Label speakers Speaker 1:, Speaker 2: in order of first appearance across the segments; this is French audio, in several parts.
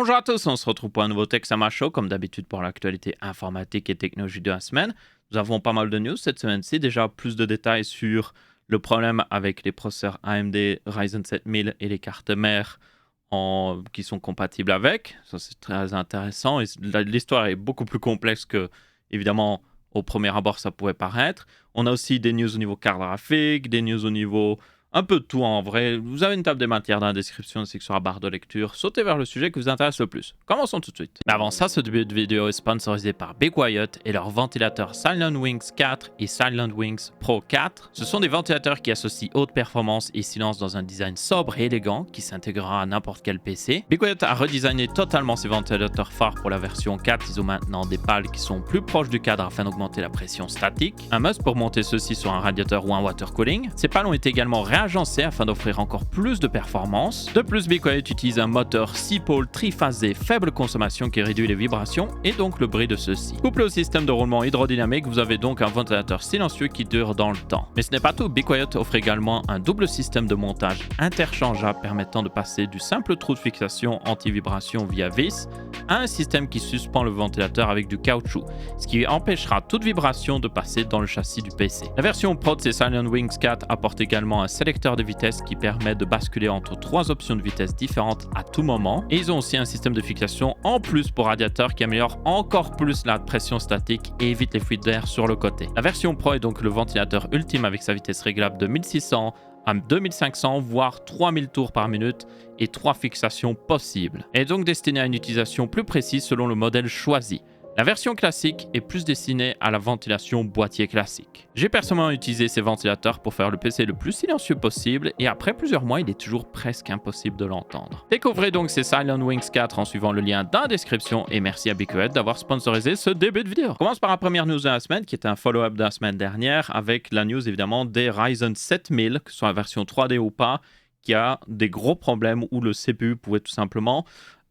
Speaker 1: Bonjour à tous, on se retrouve pour un nouveau Texama Show, comme d'habitude pour l'actualité informatique et technologie de la semaine. Nous avons pas mal de news cette semaine-ci, déjà plus de détails sur le problème avec les processeurs AMD Ryzen 7000 et les cartes mères qui sont compatibles avec. Ça c'est très intéressant et l'histoire est beaucoup plus complexe que, évidemment, au premier abord ça pouvait paraître. On a aussi des news au niveau carte graphique, des news au niveau... un peu de tout en vrai. Vous avez une table des matières dans la description ainsi que sur la barre de lecture. Sautez vers le sujet qui vous intéresse le plus. Commençons tout de suite. Mais avant ça, ce début de vidéo est sponsorisé par Be Quiet et leurs ventilateurs SilentWings 4 et SilentWings Pro 4. Ce sont des ventilateurs qui associent haute performance et silence dans un design sobre et élégant qui s'intégrera à n'importe quel PC. Be Quiet a redesigné totalement ses ventilateurs phares pour la version 4. Ils ont maintenant des pales qui sont plus proches du cadre afin d'augmenter la pression statique. Un must pour monter ceux-ci sur un radiateur ou un water cooling. Ces pales ont été également agencé afin d'offrir encore plus de performance. De plus, Be Quiet utilise un moteur 6-pôle triphasé faible consommation qui réduit les vibrations et donc le bruit de ceux-ci. Couplé au système de roulement hydrodynamique, vous avez donc un ventilateur silencieux qui dure dans le temps. Mais ce n'est pas tout, Be Quiet offre également un double système de montage interchangeable permettant de passer du simple trou de fixation anti-vibration via vis à un système qui suspend le ventilateur avec du caoutchouc, ce qui empêchera toute vibration de passer dans le châssis du PC. La version Pro de ces SilentWings 4 apporte également un sélecteur de vitesse qui permet de basculer entre 3 options de vitesse différentes à tout moment. Et ils ont aussi un système de fixation en plus pour radiateur qui améliore encore plus la pression statique et évite les fuites d'air sur le côté. La version Pro est donc le ventilateur ultime avec sa vitesse réglable de 1600 à 2500 voire 3000 tours par minute et 3 fixations possibles. Elle est donc destinée à une utilisation plus précise selon le modèle choisi. La version classique est plus destinée à la ventilation boîtier classique. J'ai personnellement utilisé ces ventilateurs pour faire le PC le plus silencieux possible et après plusieurs mois, il est toujours presque impossible de l'entendre. Découvrez donc ces SilentWings 4 en suivant le lien dans la description et merci à Be Quiet d'avoir sponsorisé ce début de vidéo. On commence par la première news de la semaine qui est un follow-up de la semaine dernière avec la news évidemment des Ryzen 7000, que ce soit la version 3D ou pas, qui a des gros problèmes où le CPU pouvait tout simplement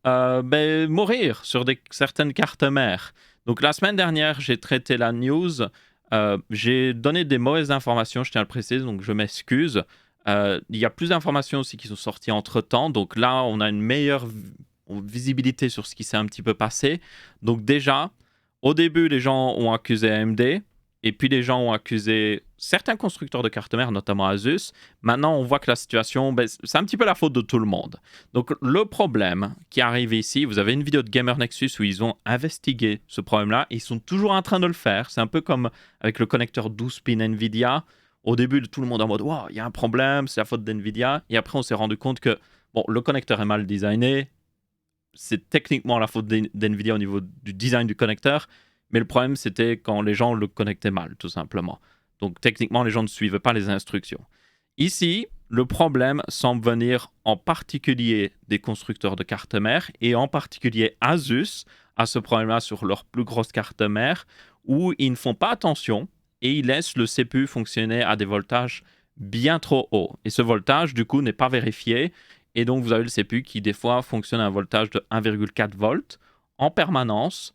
Speaker 1: mourir sur certaines cartes mères. Donc la semaine dernière, j'ai traité la news. J'ai donné des mauvaises informations, je tiens à le préciser, donc je m'excuse. Il y a plus d'informations aussi qui sont sorties entre-temps. Donc là, on a une meilleure visibilité sur ce qui s'est un petit peu passé. Donc déjà, au début, les gens ont accusé AMD. Et puis les gens ont accusé certains constructeurs de cartes mères, notamment Asus. Maintenant, on voit que la situation, c'est un petit peu la faute de tout le monde. Donc le problème qui arrive ici, vous avez une vidéo de Gamer Nexus où ils ont investigué ce problème-là. Ils sont toujours en train de le faire. C'est un peu comme avec le connecteur 12 pin NVIDIA. Au début, tout le monde est en mode « Wow, il y a un problème, c'est la faute d'NVIDIA ». Et après, on s'est rendu compte que bon, le connecteur est mal designé. C'est techniquement la faute d'NVIDIA au niveau du design du connecteur. Mais le problème, c'était quand les gens le connectaient mal, tout simplement. Donc, techniquement, les gens ne suivaient pas les instructions. Ici, le problème semble venir en particulier des constructeurs de cartes mères et en particulier Asus a ce problème-là sur leurs plus grosses cartes mères où ils ne font pas attention et ils laissent le CPU fonctionner à des voltages bien trop hauts. Et ce voltage, du coup, n'est pas vérifié. Et donc, vous avez le CPU qui, des fois, fonctionne à un voltage de 1,4 volts en permanence.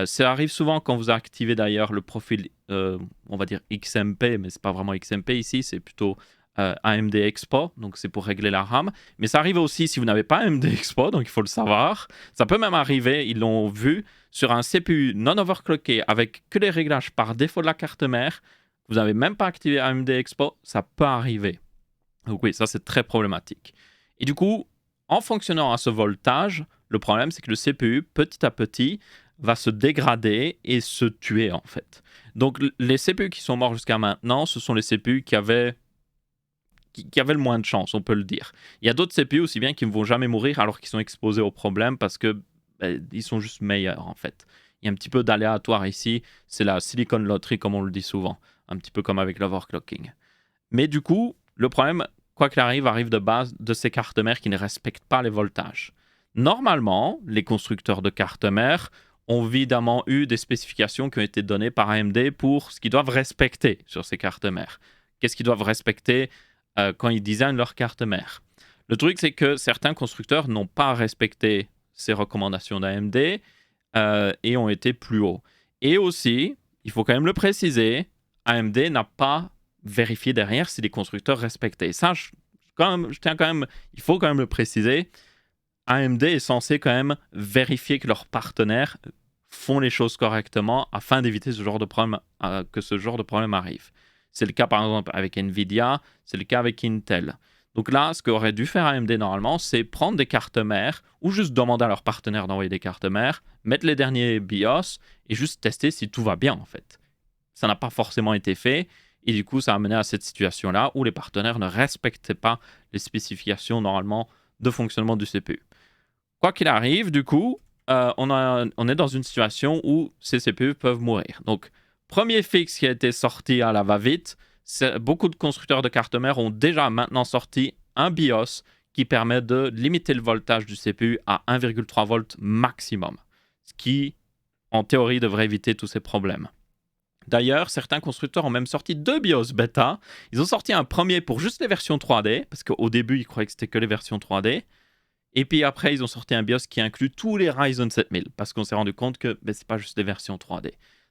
Speaker 1: Ça arrive souvent quand vous activez d'ailleurs le profil, on va dire XMP, mais ce n'est pas vraiment XMP ici, c'est plutôt AMD Expo, donc c'est pour régler la RAM. Mais ça arrive aussi si vous n'avez pas AMD Expo, donc il faut le savoir. Ça peut même arriver, ils l'ont vu, sur un CPU non overclocké avec que les réglages par défaut de la carte mère, vous n'avez même pas activé AMD Expo, ça peut arriver. Donc oui, ça c'est très problématique. Et du coup, en fonctionnant à ce voltage, le problème c'est que le CPU, petit à petit, va se dégrader et se tuer en fait. Donc les CPU qui sont morts jusqu'à maintenant, ce sont les CPU qui avaient le moins de chance, on peut le dire. Il y a d'autres CPU aussi bien qui ne vont jamais mourir alors qu'ils sont exposés au problème parce que ils sont juste meilleurs en fait. Il y a un petit peu d'aléatoire ici, c'est la Silicon Lottery comme on le dit souvent, un petit peu comme avec l'overclocking. Mais du coup, le problème, quoi qu'il arrive de base de ces cartes mères qui ne respectent pas les voltages. Normalement, les constructeurs de cartes mères ont évidemment eu des spécifications qui ont été données par AMD pour ce qu'ils doivent respecter sur ces cartes mères. Qu'est-ce qu'ils doivent respecter quand ils designent leurs cartes mères? Le truc, c'est que certains constructeurs n'ont pas respecté ces recommandations d'AMD et ont été plus hauts. Et aussi, il faut quand même le préciser, AMD n'a pas vérifié derrière si les constructeurs respectaient. Ça, il faut quand même le préciser. AMD est censé quand même vérifier que leurs partenaires font les choses correctement afin d'éviter ce genre de problème, que ce genre de problème arrive. C'est le cas par exemple avec Nvidia, c'est le cas avec Intel. Donc là, ce qu'aurait dû faire AMD normalement, c'est prendre des cartes mères ou juste demander à leurs partenaires d'envoyer des cartes mères, mettre les derniers BIOS et juste tester si tout va bien en fait. Ça n'a pas forcément été fait et du coup, ça a mené à cette situation-là où les partenaires ne respectaient pas les spécifications normalement de fonctionnement du CPU. Quoi qu'il arrive, du coup, on est dans une situation où ces CPU peuvent mourir. Donc, premier fixe qui a été sorti à la va-vite, beaucoup de constructeurs de cartes mères ont déjà maintenant sorti un BIOS qui permet de limiter le voltage du CPU à 1,3 volts maximum, ce qui, en théorie, devrait éviter tous ces problèmes. D'ailleurs, certains constructeurs ont même sorti 2 BIOS bêta. Ils ont sorti un premier pour juste les versions 3D, parce qu'au début, ils croyaient que c'était que les versions 3D. Et puis après, ils ont sorti un BIOS qui inclut tous les Ryzen 7000 parce qu'on s'est rendu compte que ce n'est pas juste des versions 3D.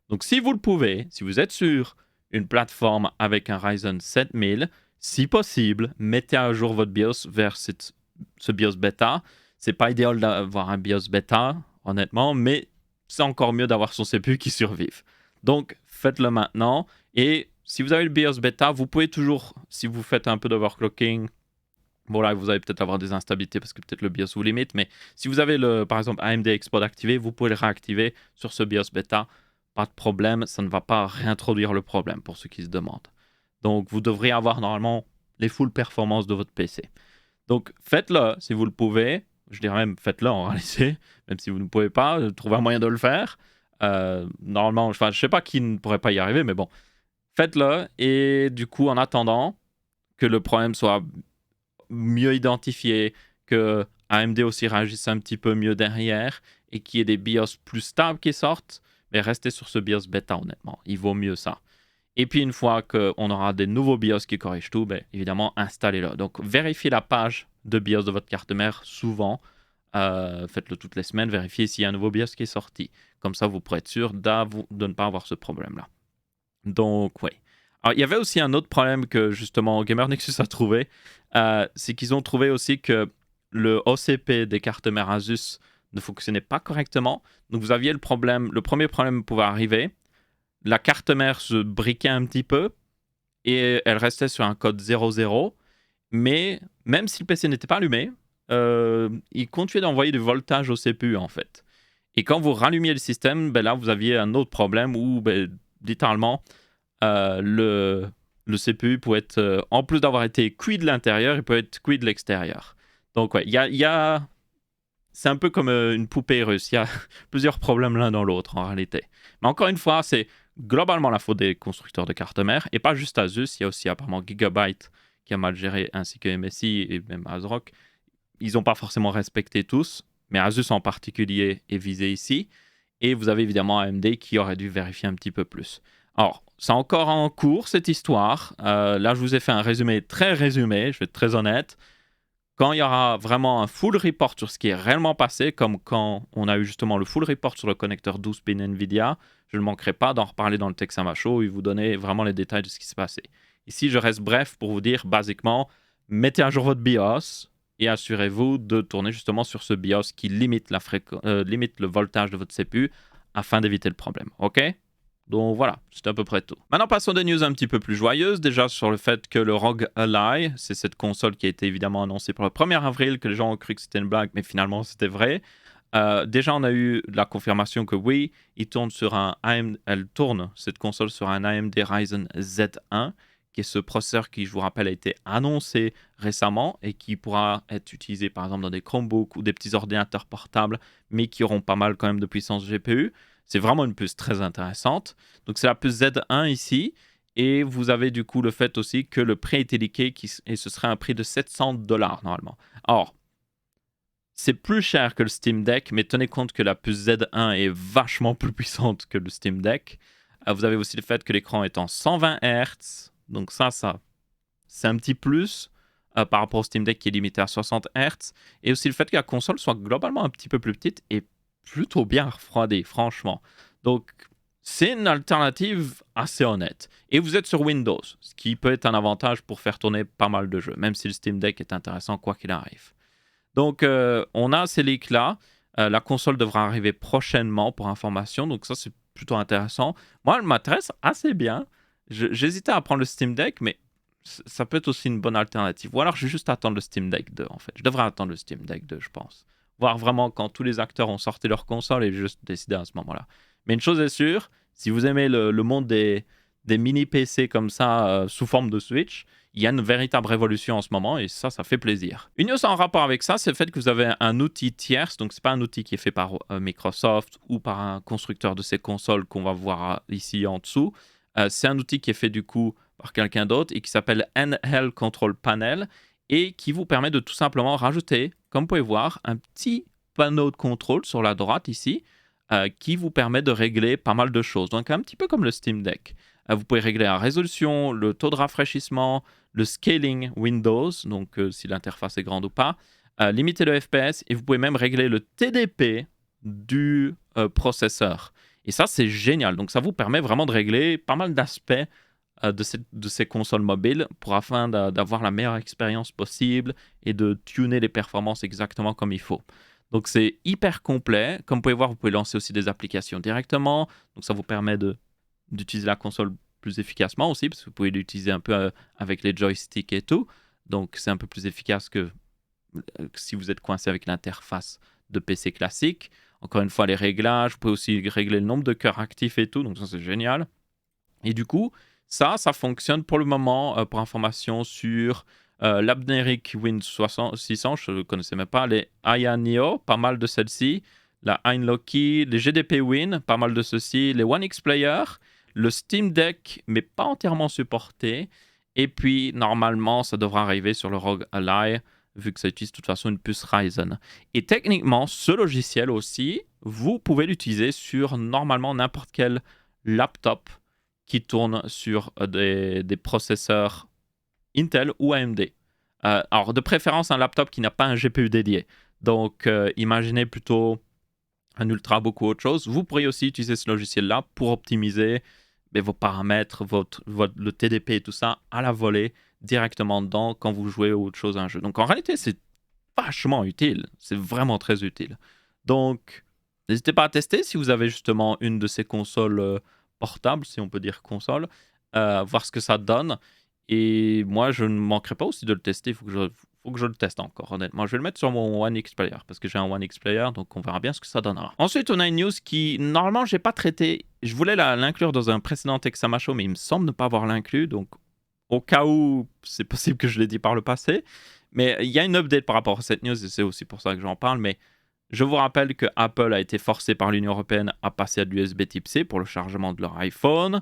Speaker 1: Donc si vous le pouvez, si vous êtes sur une plateforme avec un Ryzen 7000, si possible, mettez à jour votre BIOS vers ce BIOS bêta. C'est pas idéal d'avoir un BIOS bêta, honnêtement, mais c'est encore mieux d'avoir son CPU qui survive. Donc faites-le maintenant. Et si vous avez le BIOS bêta, vous pouvez toujours, si vous faites un peu d'overclocking, bon là, vous allez peut-être avoir des instabilités parce que peut-être le BIOS vous limite, mais si vous avez par exemple AMD Export activé, vous pouvez le réactiver sur ce BIOS bêta. Pas de problème, ça ne va pas réintroduire le problème pour ceux qui se demandent. Donc vous devriez avoir normalement les full performances de votre PC. Donc faites-le si vous le pouvez. Je dirais même faites-le en réalité, même si vous ne pouvez pas, trouvez un moyen de le faire. Normalement, je ne sais pas qui ne pourrait pas y arriver, mais bon, faites-le. Et du coup, en attendant que le problème soit mieux identifié, que AMD aussi réagisse un petit peu mieux derrière et qu'il y ait des BIOS plus stables qui sortent, mais restez sur ce BIOS bêta honnêtement, il vaut mieux ça. Et puis une fois qu'on aura des nouveaux BIOS qui corrigent tout, évidemment installez-le. Donc vérifiez la page de BIOS de votre carte mère souvent, faites-le toutes les semaines, vérifiez s'il y a un nouveau BIOS qui est sorti. Comme ça vous pourrez être sûr de ne pas avoir ce problème-là. Donc oui. Alors, il y avait aussi un autre problème que justement Gamer Nexus a trouvé, c'est qu'ils ont trouvé aussi que le OCP des cartes mères Asus ne fonctionnait pas correctement. Donc vous aviez le premier problème pouvait arriver, la carte mère se briquait un petit peu et elle restait sur un code 00, mais même si le PC n'était pas allumé, il continuait d'envoyer du voltage au CPU en fait. Et quand vous rallumiez le système, là vous aviez un autre problème où littéralement le CPU peut être, en plus d'avoir été cuit de l'intérieur, il peut être cuit de l'extérieur. Donc ouais, c'est un peu comme une poupée russe. Il y a plusieurs problèmes l'un dans l'autre en réalité. Mais encore une fois, c'est globalement la faute des constructeurs de cartes mères et pas juste Asus. Il y a aussi apparemment Gigabyte qui a mal géré, ainsi que MSI et même ASRock. Ils n'ont pas forcément respecté tous, mais Asus en particulier est visé ici. Et vous avez évidemment AMD qui aurait dû vérifier un petit peu plus. Alors, c'est encore en cours cette histoire. Là, je vous ai fait un résumé très résumé, je vais être très honnête. Quand il y aura vraiment un full report sur ce qui est réellement passé, comme quand on a eu justement le full report sur le connecteur 12 pin NVIDIA, je ne manquerai pas d'en reparler dans le Texama Show et vous donner vraiment les détails de ce qui s'est passé. Ici, je reste bref pour vous dire, basiquement, mettez à jour votre BIOS et assurez-vous de tourner justement sur ce BIOS qui limite le voltage de votre CPU afin d'éviter le problème. OK ? Donc voilà, c'est à peu près tout. Maintenant, passons des news un petit peu plus joyeuses. Déjà sur le fait que le ROG Ally, c'est cette console qui a été évidemment annoncée pour le 1er avril, que les gens ont cru que c'était une blague, mais finalement c'était vrai. Déjà, on a eu la confirmation que oui, elle tourne cette console sur un AMD Ryzen Z1, qui est ce processeur qui, je vous rappelle, a été annoncé récemment et qui pourra être utilisé par exemple dans des Chromebooks ou des petits ordinateurs portables, mais qui auront pas mal quand même de puissance GPU. C'est vraiment une puce très intéressante. Donc c'est la puce Z1 ici. Et vous avez du coup le fait aussi que le prix a été leaké et ce serait un prix de $700 normalement. Alors, c'est plus cher que le Steam Deck, mais tenez compte que la puce Z1 est vachement plus puissante que le Steam Deck. Vous avez aussi le fait que l'écran est en 120 Hz. Donc ça c'est un petit plus par rapport au Steam Deck qui est limité à 60 Hz. Et aussi le fait que la console soit globalement un petit peu plus petite et plutôt bien refroidie, franchement. Donc, c'est une alternative assez honnête. Et vous êtes sur Windows, ce qui peut être un avantage pour faire tourner pas mal de jeux, même si le Steam Deck est intéressant quoi qu'il arrive. Donc, on a ces leaks-là. La console devra arriver prochainement pour information. Donc, ça, c'est plutôt intéressant. Moi, elle m'intéresse assez bien. J'hésitais à prendre le Steam Deck, mais ça peut être aussi une bonne alternative. Ou alors, je vais juste attendre le Steam Deck 2, en fait. Je devrais attendre le Steam Deck 2, je pense. Voir vraiment quand tous les acteurs ont sorti leur console et juste décider à ce moment-là. Mais une chose est sûre, si vous aimez le monde des mini PC comme ça, sous forme de Switch, il y a une véritable révolution en ce moment et ça fait plaisir. Une news en rapport avec ça, c'est le fait que vous avez un outil tierce, donc c'est pas un outil qui est fait par Microsoft ou par un constructeur de ces consoles qu'on va voir ici en dessous. C'est un outil qui est fait du coup par quelqu'un d'autre et qui s'appelle Handheld Control Panel et qui vous permet de tout simplement rajouter, comme vous pouvez voir, un petit panneau de contrôle sur la droite ici qui vous permet de régler pas mal de choses. Donc un petit peu comme le Steam Deck. Vous pouvez régler la résolution, le taux de rafraîchissement, le scaling Windows, donc si l'interface est grande ou pas, limiter le FPS et vous pouvez même régler le TDP du processeur. Et ça, c'est génial. Donc ça vous permet vraiment de régler pas mal d'aspects de ces consoles mobiles afin d'avoir la meilleure expérience possible et de tuner les performances exactement comme il faut. Donc c'est hyper complet. Comme vous pouvez voir, vous pouvez lancer aussi des applications directement. Donc ça vous permet d'utiliser la console plus efficacement aussi, parce que vous pouvez l'utiliser un peu avec les joysticks et tout. Donc c'est un peu plus efficace que si vous êtes coincé avec l'interface de PC classique. Encore une fois, les réglages, vous pouvez aussi régler le nombre de cœurs actifs et tout, donc ça c'est génial. Et du coup, ça fonctionne pour le moment, pour information, sur l'Abneric Win 600, je ne connaissais même pas, les Aya Neo, pas mal de celles-ci, la Einlocky, les GDP Win, pas mal de ceux-ci, les One X Player, le Steam Deck, mais pas entièrement supporté, et puis normalement, ça devra arriver sur le ROG Ally, vu que ça utilise de toute façon une puce Ryzen. Et techniquement, ce logiciel aussi, vous pouvez l'utiliser sur normalement n'importe quel laptop qui tourne sur des processeurs Intel ou AMD. Alors, de préférence, un laptop qui n'a pas un GPU dédié. Donc, imaginez plutôt un Ultrabook ou autre chose. Vous pourriez aussi utiliser ce logiciel-là pour optimiser vos paramètres, le TDP et tout ça à la volée, directement dedans quand vous jouez ou autre chose à un jeu. Donc, en réalité, c'est vachement utile. C'est vraiment très utile. Donc, n'hésitez pas à tester si vous avez justement une de ces consoles portables, si on peut dire console, voir ce que ça donne. Et moi, je ne manquerai pas aussi de le tester. Il faut que je le teste encore, honnêtement. Je vais le mettre sur mon One X Player, parce que j'ai un One X Player, donc on verra bien ce que ça donnera. Ensuite, on a une news qui, normalement, je n'ai pas traité. Je voulais l'inclure dans un précédent Texama Show, mais il me semble ne pas avoir l'inclus. Donc, au cas où, c'est possible que je l'ai dit par le passé. Mais il y a une update par rapport à cette news, et c'est aussi pour ça que j'en parle. Mais je vous rappelle que Apple a été forcé par l'Union européenne à passer à de l'USB Type C pour le chargement de leur iPhone.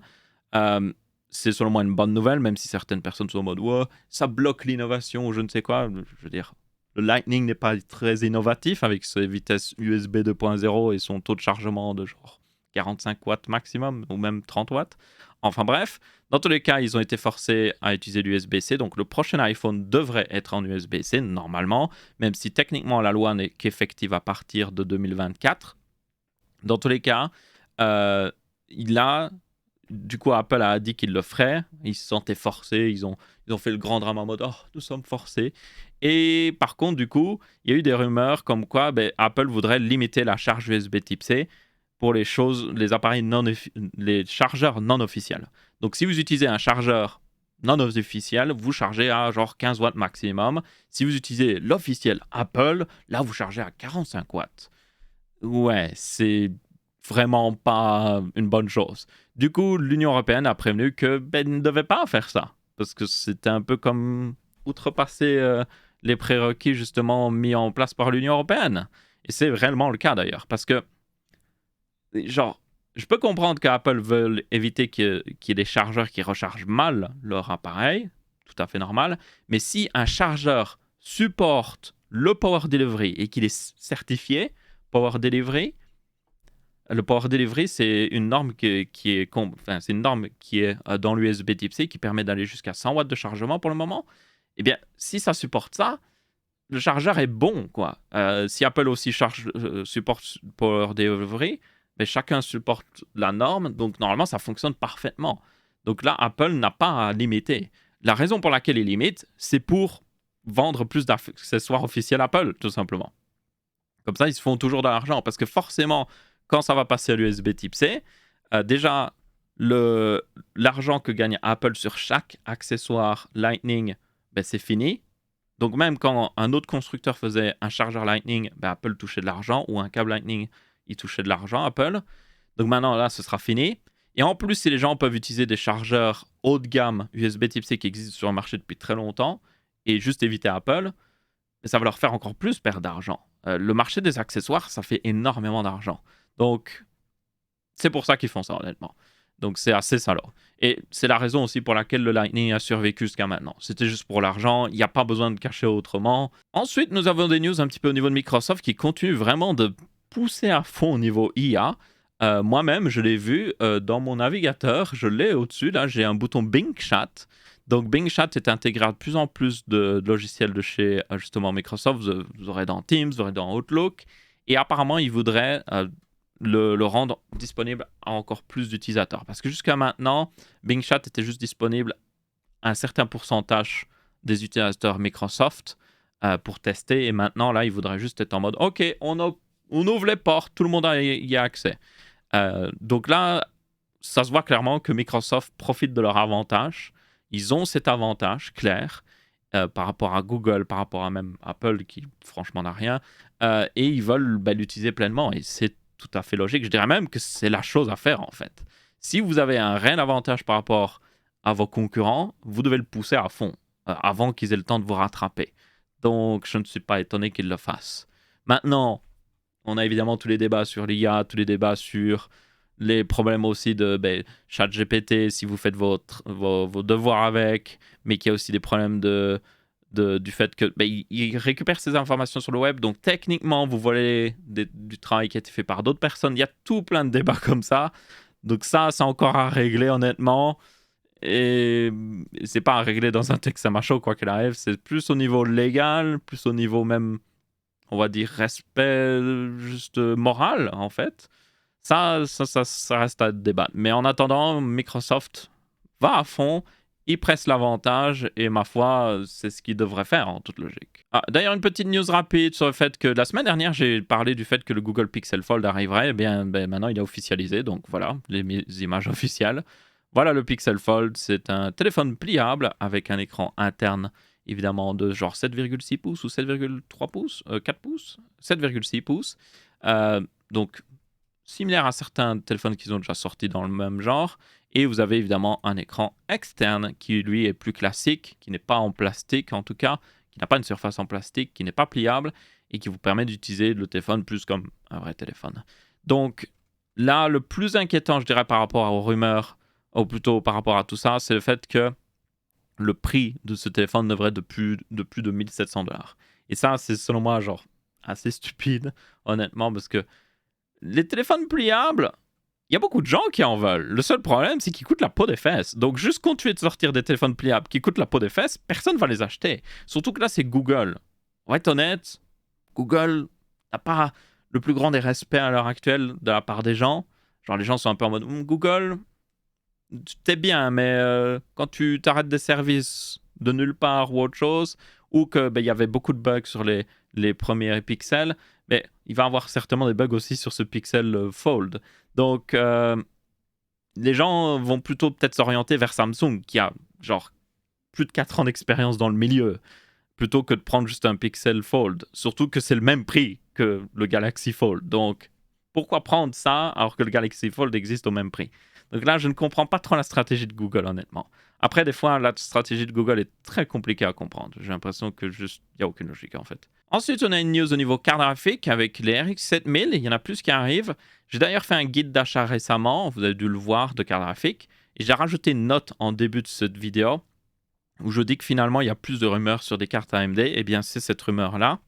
Speaker 1: C'est selon moi une bonne nouvelle, même si certaines personnes sont en mode ouais, ça bloque l'innovation ou je ne sais quoi. Je veux dire, le Lightning n'est pas très innovatif avec ses vitesses USB 2.0 et son taux de chargement de genre 45 watts maximum ou même 30 watts. Enfin bref, dans tous les cas, ils ont été forcés à utiliser l'USB-C. Donc le prochain iPhone devrait être en USB-C normalement, même si techniquement la loi n'est qu'effective à partir de 2024. Dans tous les cas, du coup, Apple a dit qu'il le ferait. Ils se sentaient forcés. Ils ont fait le grand drame en mode « Oh, nous sommes forcés ». Et par contre, du coup, il y a eu des rumeurs comme quoi Apple voudrait limiter la charge USB Type C pour les appareils les chargeurs non officiels. Donc, si vous utilisez un chargeur non officiel, vous chargez à genre 15 watts maximum. Si vous utilisez l'officiel Apple, là, vous chargez à 45 watts. Ouais, c'est vraiment pas une bonne chose. Du coup, l'Union européenne a prévenu que ne devait pas faire ça, parce que c'était un peu comme outrepasser les prérequis justement mis en place par l'Union européenne. Et c'est réellement le cas d'ailleurs, parce que, genre, je peux comprendre qu'Apple veuille éviter qu'il y ait des chargeurs qui rechargent mal leur appareil, tout à fait normal, mais si un chargeur supporte le Power Delivery et qu'il est certifié Power Delivery, le Power Delivery, c'est une norme qui est dans l'USB Type C qui permet d'aller jusqu'à 100 watts de chargement pour le moment. Eh bien, si ça supporte ça, le chargeur est bon, quoi. Si Apple aussi supporte Power Delivery, chacun supporte la norme, donc normalement, ça fonctionne parfaitement. Donc là, Apple n'a pas à limiter. La raison pour laquelle il limite, c'est pour vendre plus d'accessoires officiels Apple, tout simplement. Comme ça, ils se font toujours de l'argent. Parce que forcément, quand ça va passer à l'USB type C, déjà, l'argent que gagne Apple sur chaque accessoire Lightning, ben, c'est fini. Donc même quand un autre constructeur faisait un chargeur Lightning, ben, Apple touchait de l'argent, ou un câble Lightning, il touchait de l'argent, Apple. Donc maintenant, là, ce sera fini. Et en plus, si les gens peuvent utiliser des chargeurs haut de gamme USB type C qui existent sur le marché depuis très longtemps, et juste éviter Apple, ça va leur faire encore plus perdre d'argent. Le marché des accessoires, ça fait énormément d'argent. Donc, c'est pour ça qu'ils font ça, honnêtement. Donc, c'est assez salaud. Et c'est la raison aussi pour laquelle le Lightning a survécu jusqu'à maintenant. C'était juste pour l'argent, il n'y a pas besoin de cacher autrement. Ensuite, nous avons des news un petit peu au niveau de Microsoft qui continuent vraiment de pousser à fond au niveau IA. Moi-même, je l'ai vu dans mon navigateur, je l'ai au-dessus, là, j'ai un bouton Bing Chat. Donc Bing Chat est intégré à de plus en plus de logiciels de chez justement Microsoft. Vous aurez dans Teams, vous aurez dans Outlook. Et apparemment, ils voudraient le rendre disponible à encore plus d'utilisateurs. Parce que jusqu'à maintenant, Bing Chat était juste disponible à un certain pourcentage des utilisateurs Microsoft pour tester. Et maintenant, là, ils voudraient juste être en mode OK, on ouvre les portes, tout le monde y a accès. Donc là, ça se voit clairement que Microsoft profite de leur avantage. Ils ont cet avantage clair par rapport à Google, par rapport à même Apple qui franchement n'a rien. Et ils veulent l'utiliser pleinement. Et c'est tout à fait logique. Je dirais même que c'est la chose à faire en fait. Si vous avez un réel avantage par rapport à vos concurrents, vous devez le pousser à fond avant qu'ils aient le temps de vous rattraper. Donc je ne suis pas étonné qu'ils le fassent. Maintenant, on a évidemment tous les débats sur l'IA, tous les débats sur les problèmes aussi de ChatGPT, si vous faites vos devoirs avec, mais qu'il y a aussi des problèmes du fait que il récupère ces informations sur le web, donc techniquement, vous volez du travail qui a été fait par d'autres personnes. Il y a tout plein de débats comme ça. Donc ça, c'est encore à régler, honnêtement. Et c'est pas à régler dans un texte à macho, quoi qu'il arrive. C'est plus au niveau légal, plus au niveau même, on va dire, respect juste moral, en fait. Ça reste à débattre. Mais en attendant, Microsoft va à fond, il presse l'avantage, et ma foi, c'est ce qu'il devrait faire en toute logique. Ah, d'ailleurs, une petite news rapide sur le fait que la semaine dernière, j'ai parlé du fait que le Google Pixel Fold arriverait. Eh bien, maintenant, il est officialisé, donc voilà, les images officielles. Voilà, le Pixel Fold, c'est un téléphone pliable avec un écran interne, évidemment, de genre 7,6 pouces ou 7,3 pouces, 4 pouces, 7,6 pouces. Donc, similaire à certains téléphones qu'ils ont déjà sortis dans le même genre. Et vous avez évidemment un écran externe qui, lui, est plus classique, qui n'est pas en plastique en tout cas, qui n'a pas une surface en plastique, qui n'est pas pliable et qui vous permet d'utiliser le téléphone plus comme un vrai téléphone. Donc là, le plus inquiétant, je dirais, par rapport aux rumeurs, ou plutôt par rapport à tout ça, c'est le fait que le prix de ce téléphone devrait être de plus de $1 700. Et ça, c'est selon moi, genre, assez stupide, honnêtement, parce que les téléphones pliables, il y a beaucoup de gens qui en veulent. Le seul problème, c'est qu'ils coûtent la peau des fesses. Donc, juste continuer de sortir des téléphones pliables qui coûtent la peau des fesses, personne ne va les acheter. Surtout que là, c'est Google. On va être honnête, Google n'a pas le plus grand des respects à l'heure actuelle de la part des gens. Genre, les gens sont un peu en mode Google, t'es bien, mais quand tu t'arrêtes des services de nulle part ou autre chose, ou que y avait beaucoup de bugs sur les premiers pixels, mais il va y avoir certainement des bugs aussi sur ce Pixel Fold. Donc, les gens vont plutôt peut-être s'orienter vers Samsung, qui a genre plus de 4 ans d'expérience dans le milieu, plutôt que de prendre juste un Pixel Fold. Surtout que c'est le même prix que le Galaxy Fold. Donc, pourquoi prendre ça alors que le Galaxy Fold existe au même prix? Donc là, je ne comprends pas trop la stratégie de Google, honnêtement. Après, des fois, la stratégie de Google est très compliquée à comprendre. J'ai l'impression que juste, il n'y a aucune logique, en fait. Ensuite, on a une news au niveau carte graphique avec les RX 7000. Il y en a plus qui arrivent. J'ai d'ailleurs fait un guide d'achat récemment, vous avez dû le voir, de carte graphique. Et j'ai rajouté une note en début de cette vidéo où je dis que finalement, il y a plus de rumeurs sur des cartes AMD. Eh bien, c'est cette rumeur-là.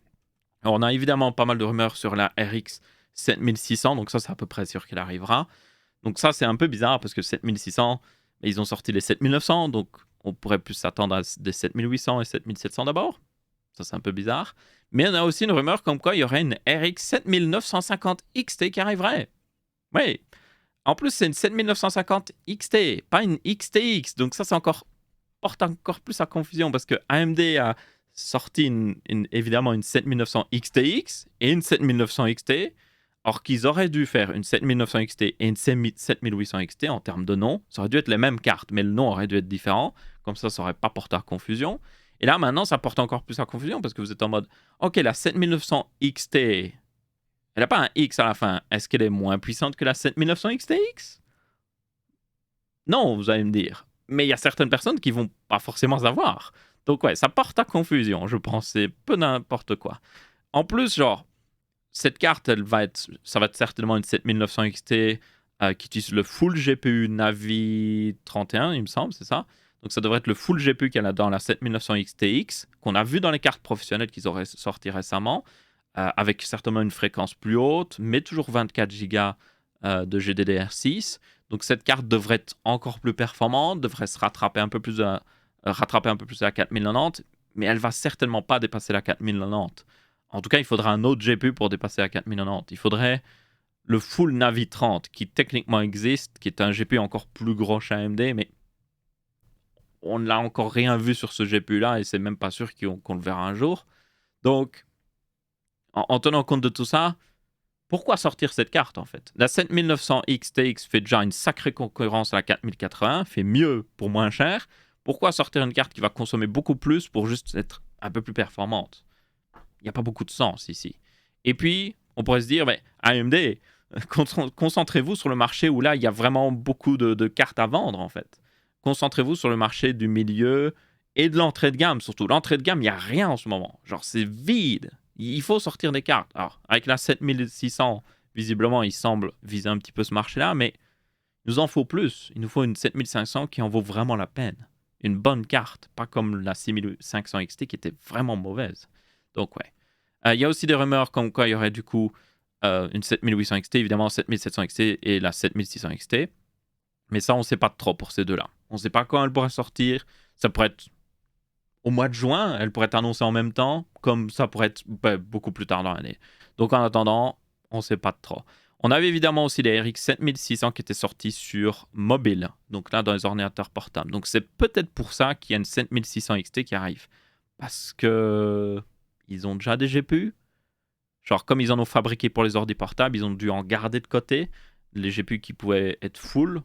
Speaker 1: Alors, on a évidemment pas mal de rumeurs sur la RX 7600, donc ça, c'est à peu près sûr qu'elle arrivera. Donc ça, c'est un peu bizarre parce que 7600, ils ont sorti les 7900, donc on pourrait plus s'attendre à des 7800 et 7700 d'abord. Ça, c'est un peu bizarre. Mais on a aussi une rumeur comme quoi il y aurait une RX 7950 XT qui arriverait. Oui. En plus, c'est une 7950 XT, pas une XTX. Donc ça porte encore plus à confusion parce que AMD a sorti évidemment une 7900 XTX et une 7900 XT, or qu'ils auraient dû faire une 7900 XT et une 7800 XT en termes de nom. Ça aurait dû être les mêmes cartes, mais le nom aurait dû être différent. Comme ça n'aurait pas porté à confusion. Et là, maintenant, ça porte encore plus à confusion parce que vous êtes en mode, OK, la 7900 XT, elle n'a pas un X à la fin. Est-ce qu'elle est moins puissante que la 7900 XTX? Non, vous allez me dire. Mais il y a certaines personnes qui vont pas forcément savoir. Donc ouais, ça porte à confusion, je pense. C'est peu n'importe quoi. En plus, genre, cette carte, ça va être certainement une 7900 XT qui utilise le full GPU Navi 31, il me semble, c'est ça. Donc ça devrait être le full GPU qu'elle a dans la 7900 XTX, qu'on a vu dans les cartes professionnelles qu'ils auraient sorti récemment, avec certainement une fréquence plus haute, mais toujours 24 Go de GDDR6. Donc cette carte devrait être encore plus performante, devrait se rattraper un peu plus à la 4090, mais elle va certainement pas dépasser la 4090. En tout cas, il faudra un autre GPU pour dépasser la 4090. Il faudrait le full Navi 30 qui techniquement existe, qui est un GPU encore plus gros chez AMD, mais on n'a encore rien vu sur ce GPU-là et c'est même pas sûr qu'on le verra un jour. Donc, en tenant compte de tout ça, pourquoi sortir cette carte en fait? La 7900 XTX fait déjà une sacrée concurrence à la 4080, fait mieux pour moins cher. Pourquoi sortir une carte qui va consommer beaucoup plus pour juste être un peu plus performante? Il n'y a pas beaucoup de sens ici. Et puis, on pourrait se dire, mais AMD, concentrez-vous sur le marché où là, il y a vraiment beaucoup de cartes à vendre en fait. Concentrez-vous sur le marché du milieu et de l'entrée de gamme surtout. L'entrée de gamme, il n'y a rien en ce moment. Genre, c'est vide. Il faut sortir des cartes. Alors, avec la 7600, visiblement, il semble viser un petit peu ce marché-là, mais il nous en faut plus. Il nous faut une 7500 qui en vaut vraiment la peine. Une bonne carte, pas comme la 6500 XT qui était vraiment mauvaise. Donc, ouais. Il y a aussi des rumeurs comme quoi il y aurait du coup une 7800 XT, évidemment 7700 XT et la 7600 XT. Mais ça, on ne sait pas trop pour ces deux-là. On ne sait pas quand elle pourrait sortir. Ça pourrait être au mois de juin, elle pourrait être annoncée en même temps, comme ça pourrait être beaucoup plus tard dans l'année. Donc en attendant, on ne sait pas trop. On avait évidemment aussi les RX 7600 qui étaient sortis sur mobile, donc là dans les ordinateurs portables. Donc c'est peut-être pour ça qu'il y a une 7600 XT qui arrive. Parce que ils ont déjà des GPU. Genre comme ils en ont fabriqué pour les ordi portables, ils ont dû en garder de côté les GPU qui pouvaient être full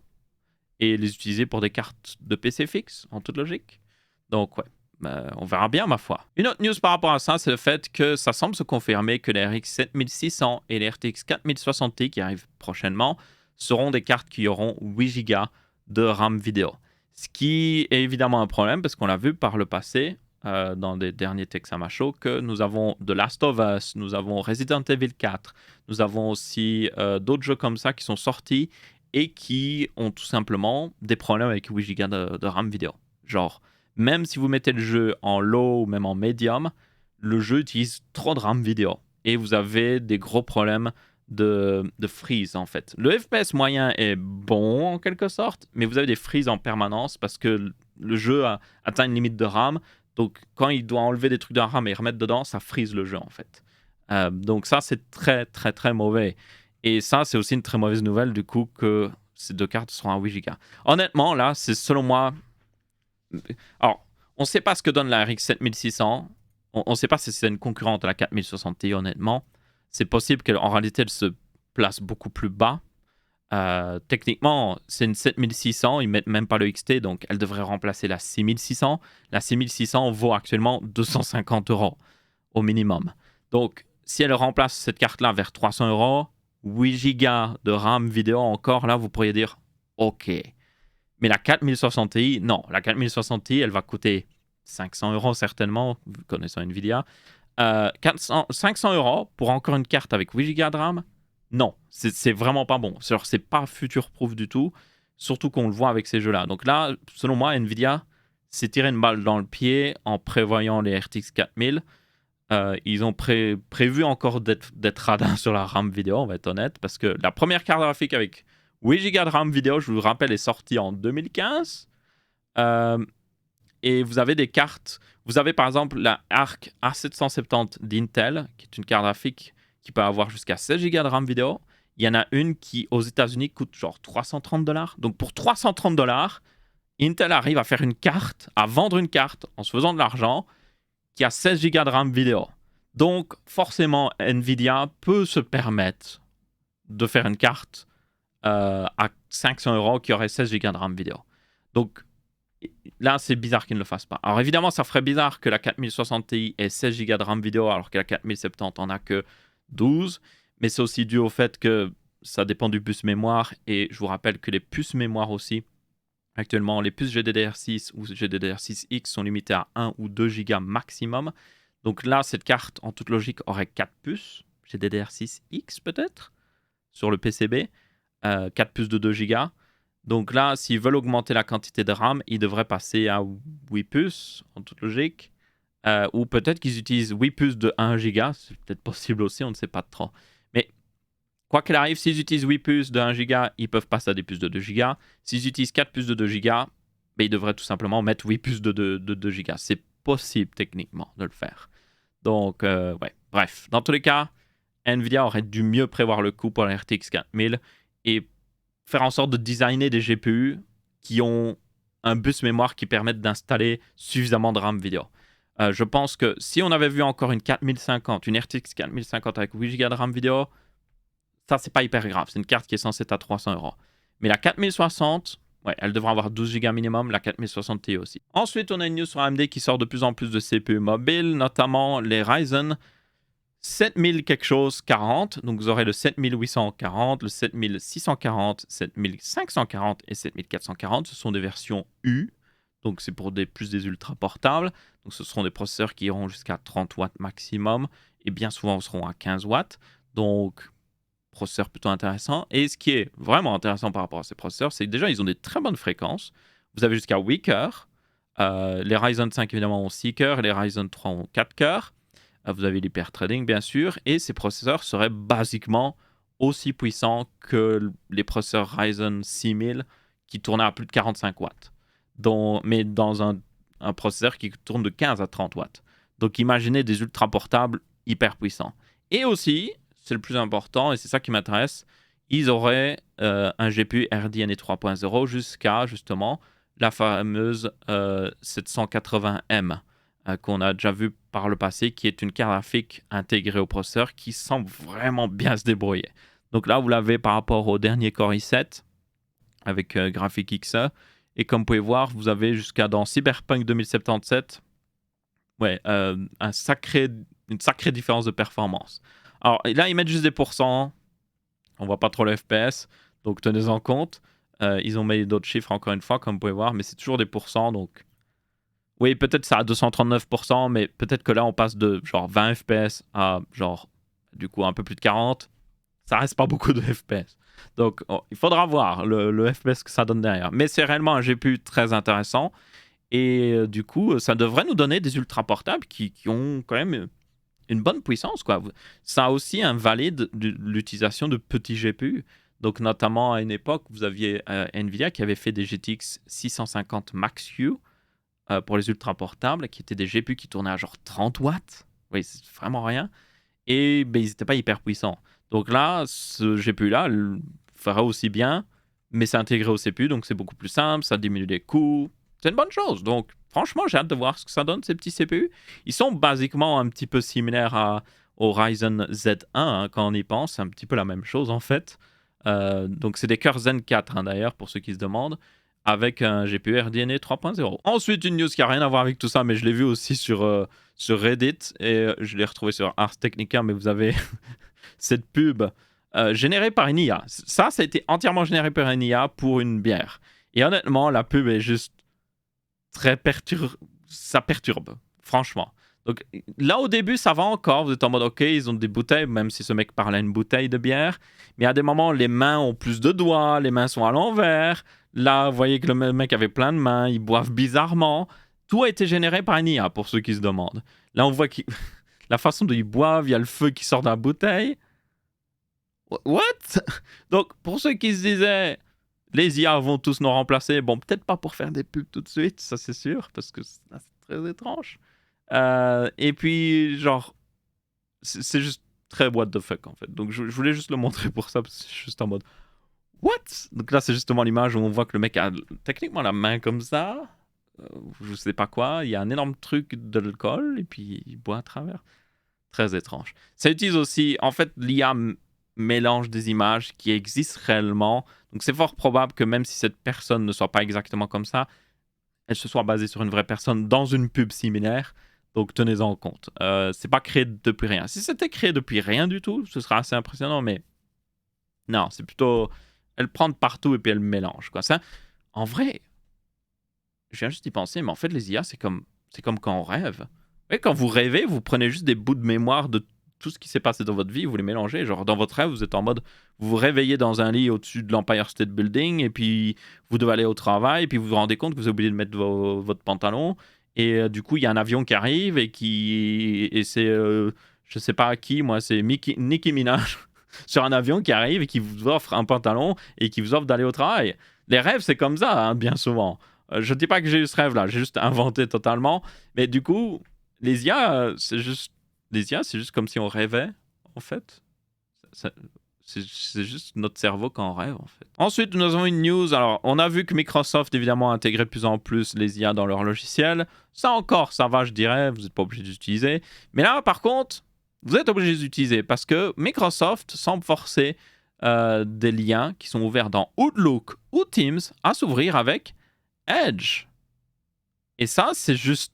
Speaker 1: et les utiliser pour des cartes de PC fixe, en toute logique. Donc ouais. On verra bien, ma foi. Une autre news par rapport à ça, c'est le fait que ça semble se confirmer que les RX 7600 et les RTX 4060 Ti qui arrivent prochainement seront des cartes qui auront 8 Go de RAM vidéo. Ce qui est évidemment un problème parce qu'on l'a vu par le passé dans des derniers Texama Show que nous avons The Last of Us, nous avons Resident Evil 4, nous avons aussi d'autres jeux comme ça qui sont sortis et qui ont tout simplement des problèmes avec 8 Go de RAM vidéo. Genre, même si vous mettez le jeu en low ou même en medium, le jeu utilise trop de RAM vidéo. Et vous avez des gros problèmes de freeze en fait. Le FPS moyen est bon en quelque sorte, mais vous avez des freezes en permanence parce que le jeu atteint une limite de RAM. Donc quand il doit enlever des trucs de RAM et remettre dedans, ça freeze le jeu en fait. Donc ça c'est très très très mauvais. Et ça c'est aussi une très mauvaise nouvelle du coup que ces deux cartes seront à 8 Go. Honnêtement là c'est selon moi... Alors, on ne sait pas ce que donne la RX 7600. On ne sait pas si c'est une concurrente à la 4060 Ti, honnêtement. C'est possible qu'en réalité, elle se place beaucoup plus bas. Techniquement, c'est une 7600. Ils ne mettent même pas le XT, donc elle devrait remplacer la 6600. La 6600 vaut actuellement 250 € au minimum. Donc, si elle remplace cette carte-là vers 300 €, 8 Go de RAM vidéo encore, là, vous pourriez dire « OK ». Mais la 4060 Ti, non. La 4060 Ti, elle va coûter 500 € certainement, connaissant Nvidia. 500 € pour encore une carte avec 8 Go de RAM, non. C'est vraiment pas bon. C'est pas future-proof du tout, surtout qu'on le voit avec ces jeux-là. Donc là, selon moi, Nvidia s'est tiré une balle dans le pied en prévoyant les RTX 4000. Ils ont prévu encore d'être radins sur la RAM vidéo, on va être honnête, parce que la première carte graphique avec 8 Go de RAM vidéo, je vous le rappelle, est sortie en 2015. Et vous avez des cartes. Vous avez par exemple la Arc A770 d'Intel, qui est une carte graphique qui peut avoir jusqu'à 16 Go de RAM vidéo. Il y en a une qui, aux États-Unis, coûte genre 330 $. Donc pour 330 $, Intel arrive à faire une carte, à vendre une carte en se faisant de l'argent qui a 16 Go de RAM vidéo. Donc, forcément, Nvidia peut se permettre de faire une carte à 500 € qui aurait 16 Go de RAM vidéo. Donc, là, c'est bizarre qu'ils ne le fassent pas. Alors, évidemment, ça ferait bizarre que la 4060 Ti ait 16 Go de RAM vidéo alors que la 4070 en a que 12. Mais c'est aussi dû au fait que ça dépend du bus mémoire. Et je vous rappelle que les puces mémoire aussi, actuellement, les puces GDDR6 ou GDDR6X sont limitées à 1 ou 2 Go maximum. Donc là, cette carte, en toute logique, aurait 4 puces. GDDR6X peut-être sur le PCB. 4 puces de 2 Go. Donc là, s'ils veulent augmenter la quantité de RAM, ils devraient passer à 8 puces, en toute logique. Ou peut-être qu'ils utilisent 8 puces de 1 Go. C'est peut-être possible aussi, on ne sait pas trop. Mais quoi qu'il arrive, s'ils utilisent 8 puces de 1 Go, ils peuvent passer à des puces de 2 Go. S'ils utilisent 4 puces de 2 Go, ben, ils devraient tout simplement mettre 8 puces de 2 Go. C'est possible techniquement de le faire. Donc, ouais. Bref, dans tous les cas, Nvidia aurait dû mieux prévoir le coût pour la RTX 4000 et faire en sorte de designer des GPU qui ont un bus mémoire qui permettent d'installer suffisamment de RAM vidéo. Je pense que si on avait vu encore une 4050, une RTX 4050 avec 8 Go de RAM vidéo, ça, c'est pas hyper grave. C'est une carte qui est censée être à 300 €. Mais la 4060, ouais, elle devrait avoir 12 Go minimum, la 4060 Ti aussi. Ensuite, on a une news sur AMD qui sort de plus en plus de CPU mobiles, notamment les Ryzen 7000 quelque chose 40, donc vous aurez le 7840, le 7640, 7540 et 7440. Ce sont des versions U, donc c'est pour plus des ultra portables. Donc ce seront des processeurs qui iront jusqu'à 30 watts maximum et bien souvent seront à 15 watts. Donc processeur plutôt intéressant. Et ce qui est vraiment intéressant par rapport à ces processeurs, c'est que déjà ils ont des très bonnes fréquences. Vous avez jusqu'à 8 cœurs. Les Ryzen 5 évidemment ont 6 cœurs et les Ryzen 3 ont 4 cœurs. Vous avez l'hyper-threading, bien sûr, et ces processeurs seraient basiquement aussi puissants que les processeurs Ryzen 6000 qui tournaient à plus de 45 watts, mais dans un processeur qui tourne de 15 à 30 watts. Donc imaginez des ultra portables hyper puissants. Et aussi, c'est le plus important, et c'est ça qui m'intéresse, ils auraient un GPU RDNA 3.0 jusqu'à justement la fameuse 780M. Qu'on a déjà vu par le passé, qui est une carte graphique intégrée au processeur qui semble vraiment bien se débrouiller. Donc là, vous l'avez par rapport au dernier Core i7 avec Graphics XE. Et comme vous pouvez voir, vous avez jusqu'à dans Cyberpunk 2077 ouais, une sacrée différence de performance. Alors là, ils mettent juste des pourcents. On voit pas trop le FPS, donc tenez-en compte. Ils ont mis d'autres chiffres encore une fois, comme vous pouvez voir, mais c'est toujours des pourcents, donc... Oui, peut-être ça à 239%, mais peut-être que là, on passe de genre 20 FPS à genre, du coup, un peu plus de 40. Ça reste pas beaucoup de FPS. Donc, il faudra voir le FPS que ça donne derrière. Mais c'est réellement un GPU très intéressant. Et du coup, ça devrait nous donner des ultra portables qui ont quand même une bonne puissance, quoi. Ça a aussi invalide l'utilisation de petits GPU. Donc, notamment à une époque, vous aviez Nvidia qui avait fait des GTX 650 Max-Q pour les ultra portables, qui étaient des GPU qui tournaient à genre 30 watts. Oui, c'est vraiment rien. Et ben, ils n'étaient pas hyper puissants. Donc là, ce GPU-là fera aussi bien, mais c'est intégré au CPU, donc c'est beaucoup plus simple, ça diminue les coûts. C'est une bonne chose. Donc franchement, j'ai hâte de voir ce que ça donne, ces petits CPU. Ils sont basiquement un petit peu similaires au Ryzen Z1, hein, quand on y pense. C'est un petit peu la même chose, en fait. Donc c'est des cœurs Zen 4, hein, d'ailleurs, pour ceux qui se demandent, avec un GPU RDNA 3.0. Ensuite, une news qui n'a rien à voir avec tout ça, mais je l'ai vu aussi sur Reddit, et je l'ai retrouvé sur Ars Technica, mais vous avez cette pub générée par une IA. Ça a été entièrement généré par une IA pour une bière. Et honnêtement, la pub est juste très ça perturbe, franchement. Donc là, au début, ça va encore. Vous êtes en mode, OK, ils ont des bouteilles, même si ce mec parle à une bouteille de bière. Mais à des moments, les mains ont plus de doigts, les mains sont à l'envers. Là, vous voyez que le mec avait plein de mains, ils boivent bizarrement. Tout a été généré par une IA, pour ceux qui se demandent. Là, on voit la façon dont ils boivent, il y a le feu qui sort de la bouteille. What? Donc, pour ceux qui se disaient, les IA vont tous nous remplacer, bon, peut-être pas pour faire des pubs tout de suite, ça c'est sûr, parce que c'est très étrange. Et puis, genre, c'est juste très what the fuck, en fait. Donc, je voulais juste le montrer pour ça, parce que c'est juste en mode... What? Donc là, c'est justement l'image où on voit que le mec a techniquement la main comme ça. je sais pas quoi, il y a un énorme truc de l'alcool et puis il boit à travers. Très étrange. Ça utilise aussi, en fait, l'IA mélange des images qui existent réellement. Donc c'est fort probable que même si cette personne ne soit pas exactement comme ça, elle se soit basée sur une vraie personne dans une pub similaire. Donc tenez-en compte. C'est pas créé depuis rien. Si c'était créé depuis rien du tout, ce serait assez impressionnant, mais non, c'est plutôt... Elle prend de partout et puis elle mélange, quoi. Ça, en vrai, je viens juste d'y penser, mais en fait, les IA, c'est comme quand on rêve. Et quand vous rêvez, vous prenez juste des bouts de mémoire de tout ce qui s'est passé dans votre vie, vous les mélangez. Genre, dans votre rêve, vous êtes en mode, vous vous réveillez dans un lit au-dessus de l'Empire State Building, et puis vous devez aller au travail, et puis vous vous rendez compte que vous avez oublié de mettre votre pantalon, et du coup, il y a un avion qui arrive, et c'est, je sais pas qui, moi, c'est Nicki Minaj, sur un avion qui arrive, et qui vous offre un pantalon, et qui vous offre d'aller au travail. Les rêves, c'est comme ça, hein, bien souvent. Je dis pas que j'ai eu ce rêve-là, j'ai juste inventé totalement, mais du coup, les IA, c'est juste comme si on rêvait, en fait. C'est juste notre cerveau quand on rêve, en fait. Ensuite, nous avons une news. Alors, on a vu que Microsoft, évidemment, intégrait de plus en plus les IA dans leur logiciel. Ça encore, ça va, je dirais. Vous n'êtes pas obligé d'utiliser. Mais là, par contre, vous êtes obligé d'utiliser parce que Microsoft semble forcer des liens qui sont ouverts dans Outlook ou Teams à s'ouvrir avec Edge. Et ça, c'est juste...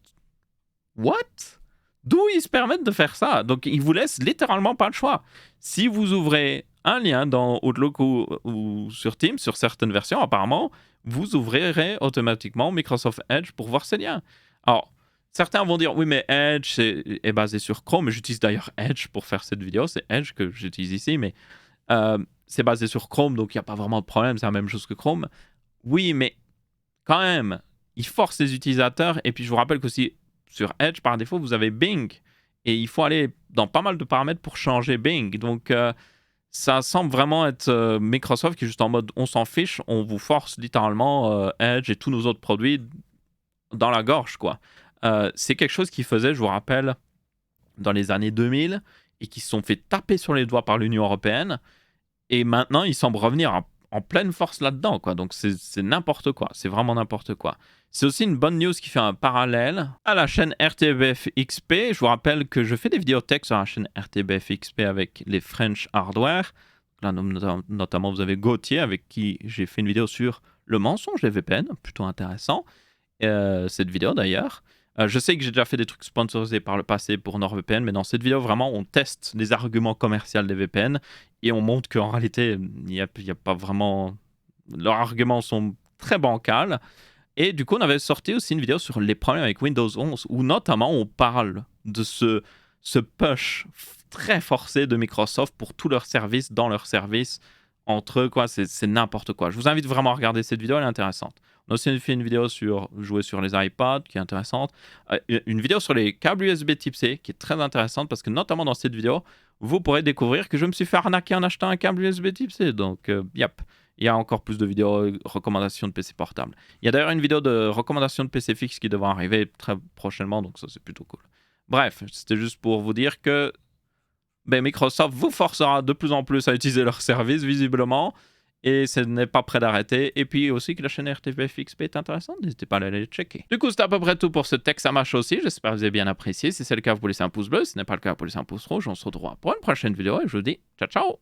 Speaker 1: What? D'où ils se permettent de faire ça? Donc, ils vous laissent littéralement pas le choix. Si vous ouvrez un lien dans Outlook ou sur Teams, sur certaines versions, apparemment, vous ouvrirez automatiquement Microsoft Edge pour voir ces liens. Alors, certains vont dire, oui, mais Edge est basé sur Chrome. J'utilise d'ailleurs Edge pour faire cette vidéo. C'est Edge que j'utilise ici, mais c'est basé sur Chrome, donc il n'y a pas vraiment de problème. C'est la même chose que Chrome. Oui, mais quand même, ils forcent les utilisateurs. Et puis, je vous rappelle qu'aussi, sur Edge, par défaut, vous avez Bing. Et il faut aller dans pas mal de paramètres pour changer Bing. Donc, ça semble vraiment être Microsoft qui est juste en mode on s'en fiche, on vous force littéralement Edge et tous nos autres produits dans la gorge, quoi. C'est quelque chose qu'ils faisaient, je vous rappelle, dans les années 2000 et qui se sont fait taper sur les doigts par l'Union européenne. Et maintenant, ils semblent revenir en pleine force là-dedans, quoi. Donc, c'est n'importe quoi. C'est vraiment n'importe quoi. C'est aussi une bonne news qui fait un parallèle à la chaîne RTBF XP. Je vous rappelle que je fais des vidéos tech sur la chaîne RTBF XP avec les French Hardware. Là, notamment, vous avez Gauthier avec qui j'ai fait une vidéo sur le mensonge des VPN. Plutôt intéressant. Cette vidéo, d'ailleurs. Je sais que j'ai déjà fait des trucs sponsorisés par le passé pour NordVPN, mais dans cette vidéo, vraiment, on teste les arguments commerciaux des VPN et on montre qu'en réalité, il n'y a pas vraiment... Leurs arguments sont très bancals. Et du coup, on avait sorti aussi une vidéo sur les problèmes avec Windows 11, où notamment on parle de ce push très forcé de Microsoft pour tous leurs services dans leurs services entre eux, quoi. C'est n'importe quoi. Je vous invite vraiment à regarder cette vidéo, elle est intéressante. On a aussi fait une vidéo sur jouer sur les iPads, qui est intéressante. Une vidéo sur les câbles USB Type C, qui est très intéressante, parce que notamment dans cette vidéo, vous pourrez découvrir que je me suis fait arnaquer en achetant un câble USB Type C. Donc, yep. Il y a encore plus de vidéos recommandations de PC portable. Il y a d'ailleurs une vidéo de recommandation de PC fixe qui devrait arriver très prochainement, donc ça c'est plutôt cool. Bref, c'était juste pour vous dire que Microsoft vous forcera de plus en plus à utiliser leurs services, visiblement, et ce n'est pas prêt d'arrêter. Et puis aussi que la chaîne RTBF XP est intéressante, n'hésitez pas à aller checker. Du coup, c'est à peu près tout pour ce texte, ça marche aussi. J'espère que vous avez bien apprécié. Si c'est le cas, vous pouvez laisser un pouce bleu. Si ce n'est pas le cas, vous pouvez laisser un pouce rouge. On se retrouve pour une prochaine vidéo et je vous dis ciao ciao.